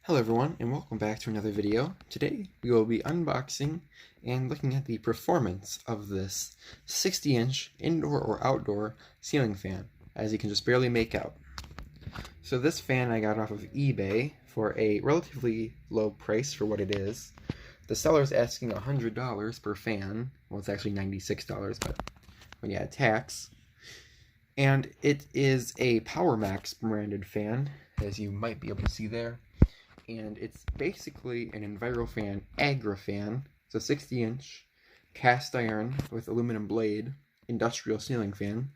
Hello everyone, and welcome back to another video. Today we will be unboxing and looking at the performance of this 60-inch indoor or outdoor ceiling fan, as you can just barely make out. So this fan I got off of eBay for a relatively low price for what it is. The seller is asking $100 per fan. Well, it's actually $96, but when you add tax. And it is a PowerMax branded fan, as you might be able to see there. And it's basically an Envirofan Agrifan. It's a 60-inch cast iron with aluminum blade industrial ceiling fan.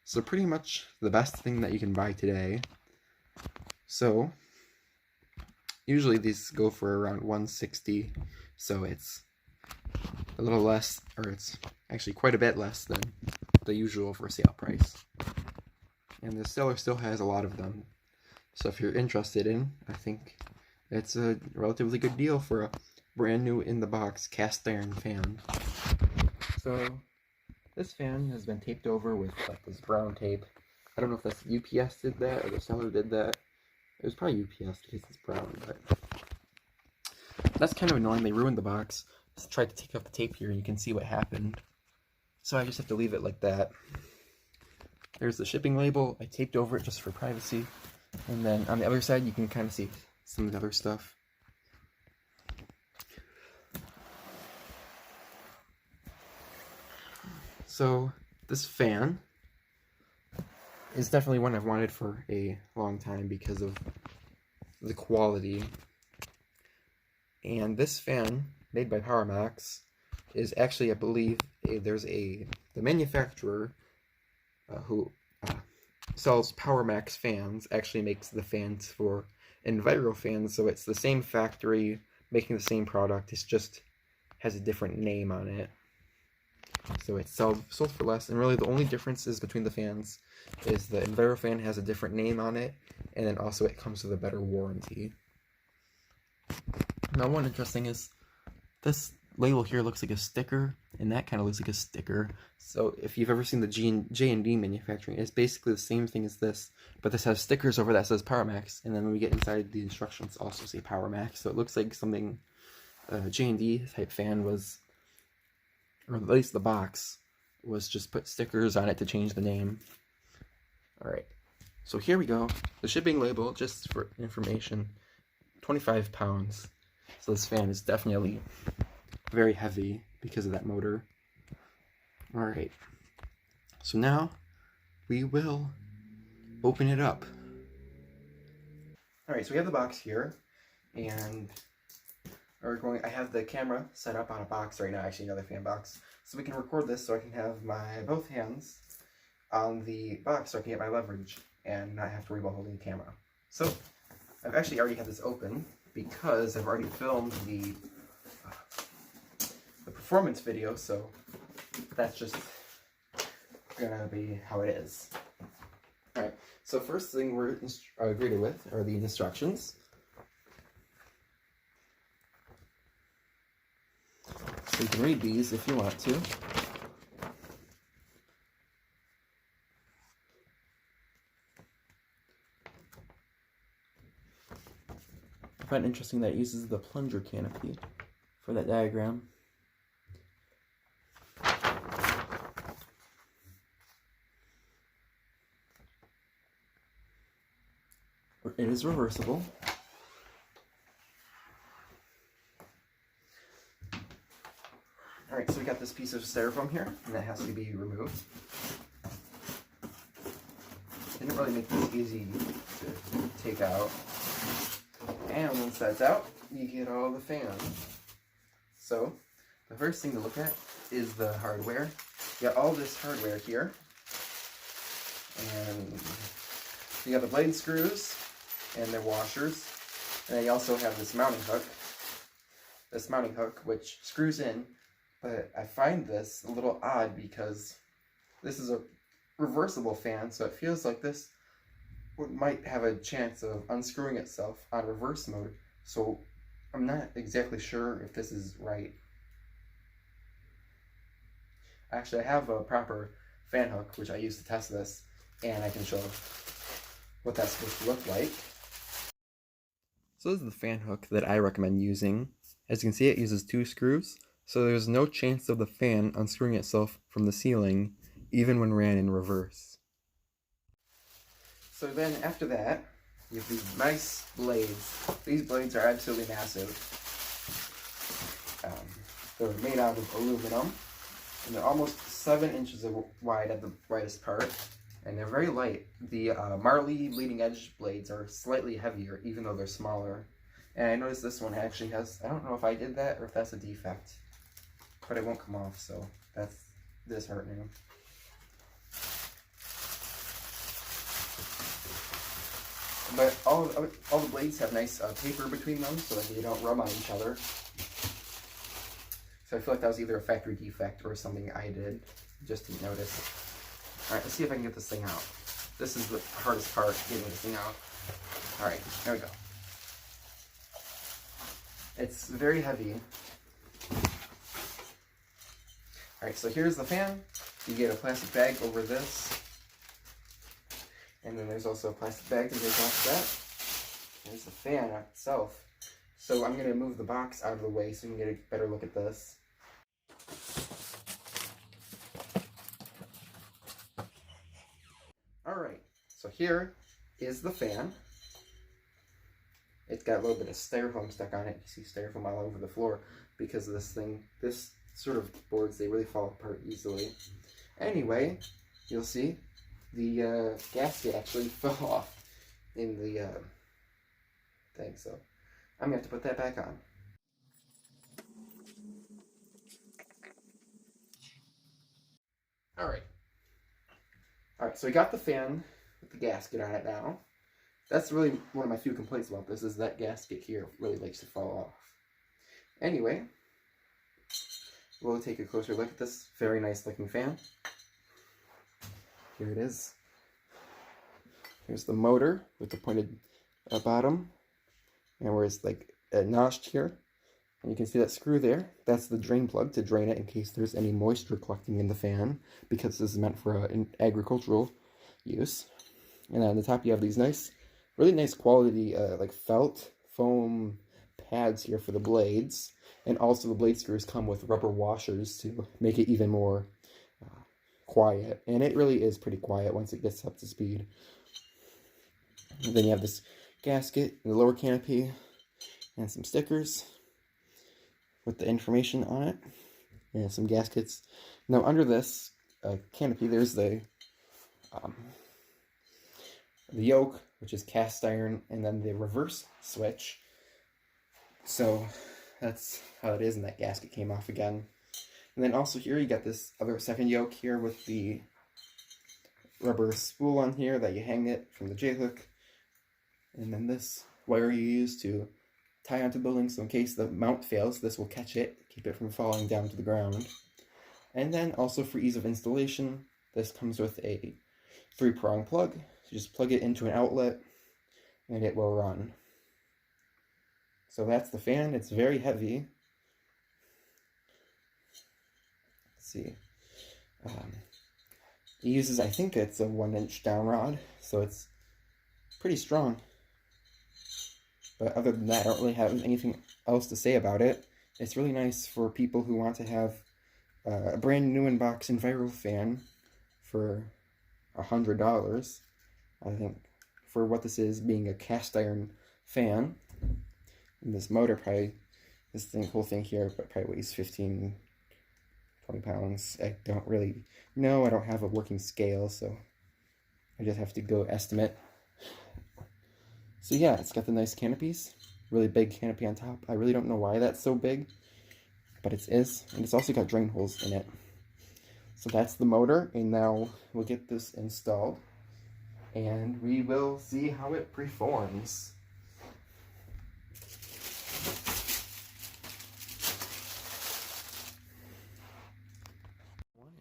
So pretty much the best thing that you can buy today. So usually these go for around $160, so it's a little less, or it's actually quite a bit less than the usual for sale price. And the seller still has a lot of them. So if you're interested in, I think it's a relatively good deal for a brand new in-the-box cast iron fan. So this fan has been taped over with like this brown tape. I don't know if that's UPS did that or the seller did that. It was probably UPS because it's brown, but that's kind of annoying. They ruined the box. Just tried to take off the tape here and you can see what happened. So I just have to leave it like that. There's the shipping label. I taped over it just for privacy. And then on the other side you can kind of see some of the other stuff. So this fan is definitely one I've wanted for a long time because of the quality. And this fan, made by PowerMax, is actually, I believe, the manufacturer who sells PowerMax fans actually makes the fans for Envirofan, so it's the same factory making the same product. It just has a different name on it. So it's sold for less, and really the only differences between the fans is the Envirofan has a different name on it, and then also it comes with a better warranty. Now, one interesting is this label here looks like a sticker, and that kind of looks like a sticker. So if you've ever seen the J&D manufacturing, it's basically the same thing as this, but this has stickers over that says PowerMax, and then when we get inside, the instructions also say PowerMax. So it looks like something J&D type fan was, or at least the box was just put stickers on it to change the name. Alright, so here we go. The shipping label, just for information, 25 pounds. So this fan is definitely very heavy because of that motor. Alright, so now we will open it up. Alright, so we have the box here, and I have the camera set up on a box right now, actually another fan box, so we can record this so I can have my both hands on the box so I can get my leverage and not have to worry about holding the camera. So I've actually already had this open because I've already filmed the performance video, so that's just gonna be how it is. Alright, so first thing we're greeted with are the instructions. So you can read these if you want to. I find it interesting that it uses the plunger canopy for that diagram. It is reversible. Alright, so we got this piece of styrofoam here, and that has to be removed. Didn't really make this easy to take out. And once that's out, you get all the fans. So, the first thing to look at is the hardware. You got all this hardware here. And you got the blade screws and their washers. And then you also have this mounting hook. This mounting hook, which screws in. But I find this a little odd because this is a reversible fan, so it feels like this might have a chance of unscrewing itself on reverse mode. So I'm not exactly sure if this is right. Actually, I have a proper fan hook, which I use to test this, and I can show what that's supposed to look like. So this is the fan hook that I recommend using. As you can see, it uses 2 screws, so there's no chance of the fan unscrewing itself from the ceiling, even when ran in reverse. So then after that, you have these nice blades. These blades are absolutely massive. They're made out of aluminum, and they're almost 7 inches wide at the widest part, and they're very light. The Marley leading edge blades are slightly heavier, even though they're smaller. And I noticed this one actually has, I don't know if I did that or if that's a defect, but it won't come off, so that's disheartening. But all the blades have nice paper between them so that they don't rub on each other. So I feel like that was either a factory defect or something I did, just didn't notice. Alright, let's see if I can get this thing out. This is the hardest part, getting this thing out. Alright, there we go. It's very heavy. Alright, so here's the fan. You get a plastic bag over this. And then there's also a plastic bag to take off that. There's the fan itself. So I'm going to move the box out of the way so you can get a better look at this. Alright, so here is the fan. It's got a little bit of styrofoam stuck on it. You see styrofoam all over the floor because of this thing. This sort of boards, they really fall apart easily. Anyway, you'll see the gasket actually fell off in the thing, so I'm going to have to put that back on. Alright, so we got the fan with the gasket on it now. That's really one of my few complaints about this, is that gasket here really likes to fall off. Anyway, we'll take a closer look at this very nice looking fan. Here it is. Here's the motor with the pointed bottom, and where it's like notched here. And you can see that screw there. That's the drain plug to drain it in case there's any moisture collecting in the fan, because this is meant for an agricultural use. And on the top you have these nice, really nice quality like felt foam pads here for the blades. And also the blade screws come with rubber washers to make it even more quiet. And it really is pretty quiet once it gets up to speed. And then you have this gasket, the lower canopy, and some stickers with the information on it, and some gaskets. Now under this canopy, there's the yoke, which is cast iron, and then the reverse switch. So that's how it is, and that gasket came off again. And then also here you got this other second yoke here with the rubber spool on here that you hang it from the J-hook. And then this wire you use to tie onto buildings, so in case the mount fails, this will catch it, keep it from falling down to the ground. And then also for ease of installation, this comes with a 3-prong plug. So just plug it into an outlet and it will run. So that's the fan. It's very heavy. Let's see. It uses, I think it's a 1-inch down rod, so it's pretty strong. But other than that, I don't really have anything else to say about it. It's really nice for people who want to have a brand new in-box Envirofan for $100. I think for what this is, being a cast iron fan. And this motor probably, whole thing here, but probably weighs 15, 20 pounds. I don't really know. I don't have a working scale, so I just have to go estimate. So yeah, it's got the nice canopies, really big canopy on top. I really don't know why that's so big, but it is, and it's also got drain holes in it. So that's the motor, and now we'll get this installed, and we will see how it performs.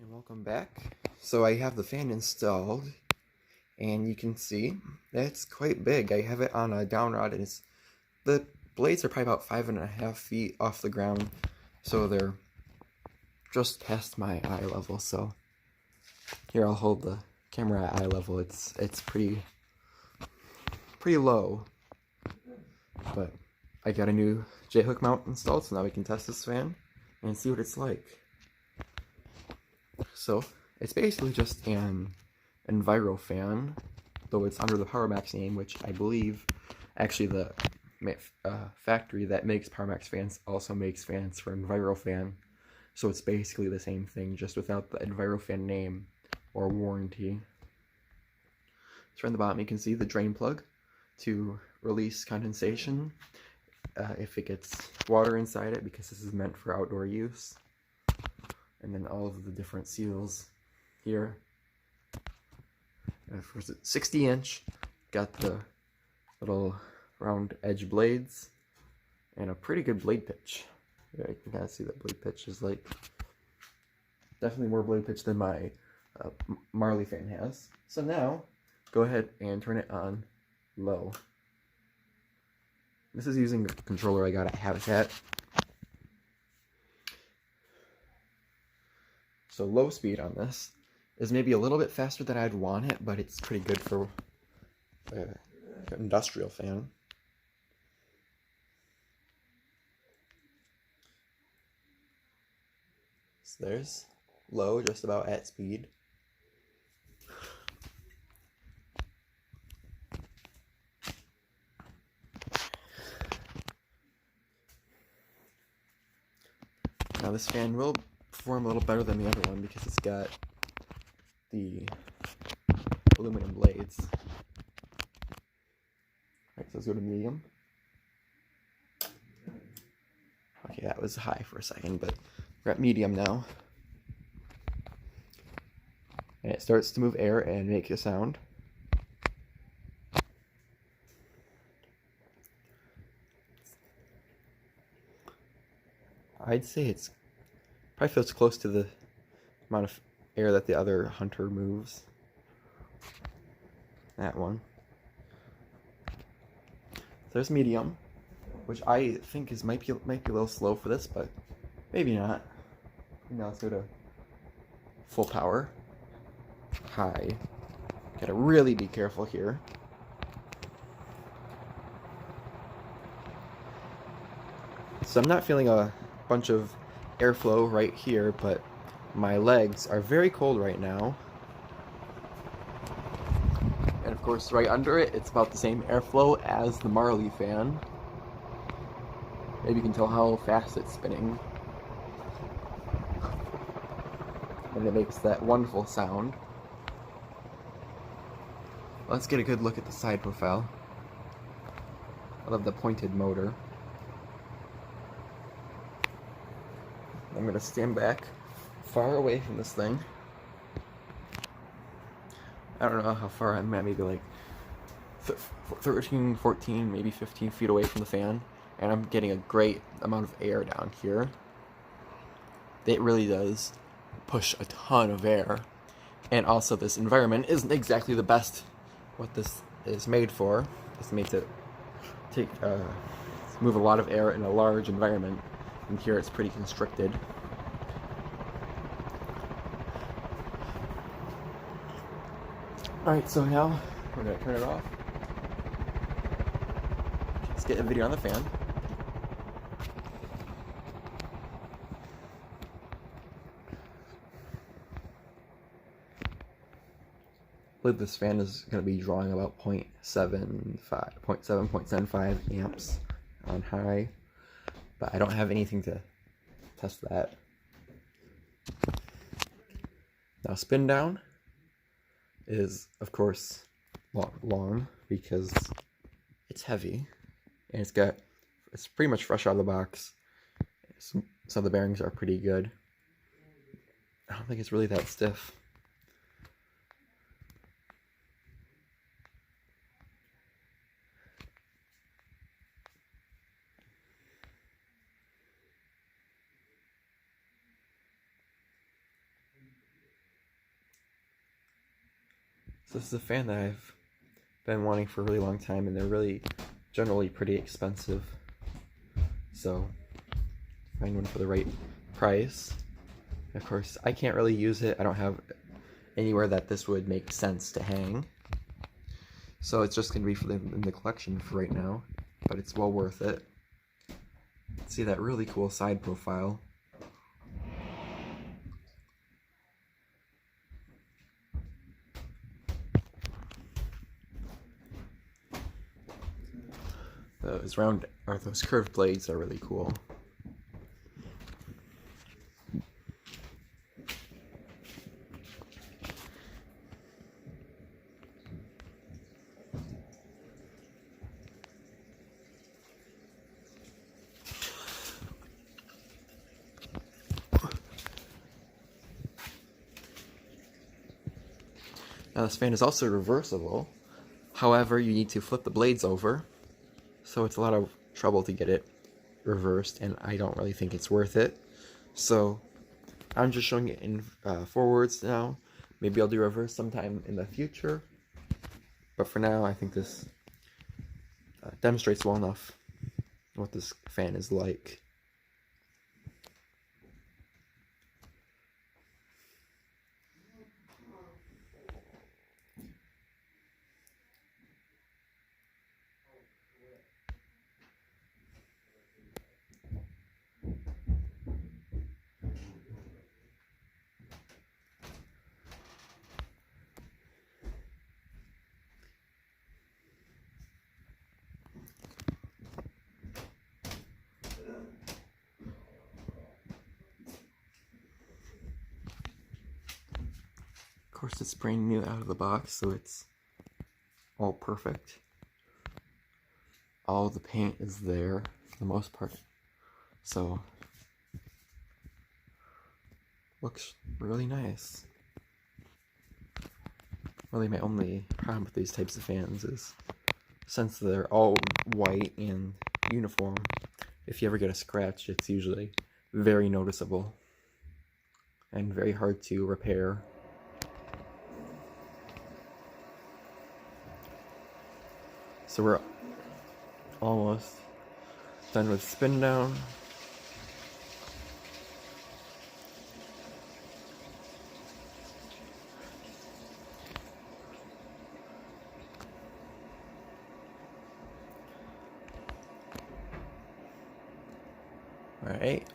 And welcome back. So I have the fan installed, and you can see that it's quite big. I have it on a down rod, and the blades are probably about 5.5 feet off the ground, so they're just past my eye level. So here, I'll hold the camera at eye level. It's pretty low. But I got a new J-hook mount installed, so now we can test this fan and see what it's like. So it's basically just an Envirofan, though it's under the PowerMax name, which I believe actually the factory that makes PowerMax fans also makes fans for Envirofan. So it's basically the same thing, just without the Envirofan name or warranty. So on the bottom you can see the drain plug to release condensation if it gets water inside it, because this is meant for outdoor use. And then all of the different seals here. And of course it's 60-inch, got the little round edge blades, and a pretty good blade pitch. Yeah, you can kind of see that blade pitch is like definitely more blade pitch than my Marley fan has. So now, go ahead and turn it on low. This is using the controller I got at Habitat. So low speed on this is maybe a little bit faster than I'd want it, but it's pretty good for an industrial fan. So there's low, just about at speed. Now this fan will perform a little better than the other one because it's got the aluminum blades. Alright, so let's go to medium. Okay, that was high for a second, but we're at medium now. And it starts to move air and make a sound. I'd say it's probably feels close to the amount of air that the other Hunter moves. That one. So there's medium, which I think might be a little slow for this, but maybe not. Now let's go to full power. High. Gotta really be careful here. So I'm not feeling a bunch of airflow right here, but my legs are very cold right now. And of course, right under it, it's about the same airflow as the Marley fan. Maybe you can tell how fast it's spinning. And it makes that wonderful sound. Let's get a good look at the side profile. I love the pointed motor. I'm going to stand back far away from this thing. I don't know how far I'm at, maybe like 13, 14, maybe 15 feet away from the fan. And I'm getting a great amount of air down here. It really does push a ton of air. And also this environment isn't exactly the best what this is made for. It's made to move a lot of air in a large environment. And here it's pretty constricted. Alright, so now we're going to turn it off. Let's get a video on the fan. I believe this fan is going to be drawing about 0.75 amps on high, but I don't have anything to test that. Now spin down is, of course, long because it's heavy, and it's pretty much fresh out of the box. Some of the bearings are pretty good. I don't think it's really that stiff. So this is a fan that I've been wanting for a really long time, and they're really generally pretty expensive. So find one for the right price. Of course, I can't really use it. I don't have anywhere that this would make sense to hang. So it's just going to be in the collection for right now. but it's well worth it. See that really cool side profile. Those curved blades are really cool. Now this fan is also reversible. However, you need to flip the blades over, so it's a lot of trouble to get it reversed, and I don't really think it's worth it. So I'm just showing it in forwards now. Maybe I'll do reverse sometime in the future, but for now I think this demonstrates well enough what this fan is like. Of course, it's brand new out of the box, so it's all perfect. All the paint is there for the most part, so looks really nice. Really, my only problem with these types of fans is, since they're all white and uniform, if you ever get a scratch, it's usually very noticeable and very hard to repair. So we're almost done with spin down. All right.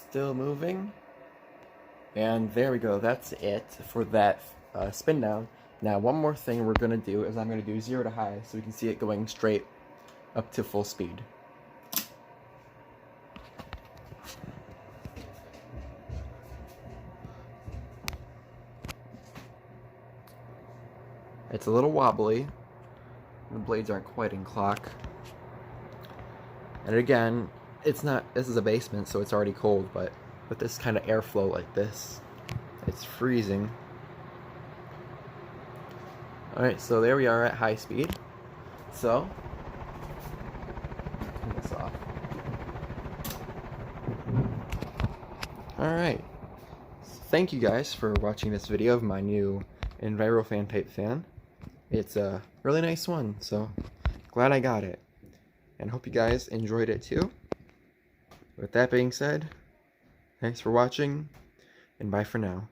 Still moving, and there we go. That's it for that spin down. Now one more thing we're gonna do is I'm gonna do 0 to high so we can see it going straight up to full speed. It's a little wobbly. The blades aren't quite in clock. And again, it's not, this is a basement, so it's already cold, but with this kind of airflow like this, it's freezing. Alright, so there we are at high speed. So, turn this off. Alright, thank you guys for watching this video of my new Envirofan type fan. It's a really nice one, so glad I got it. And hope you guys enjoyed it too. With that being said, thanks for watching, and bye for now.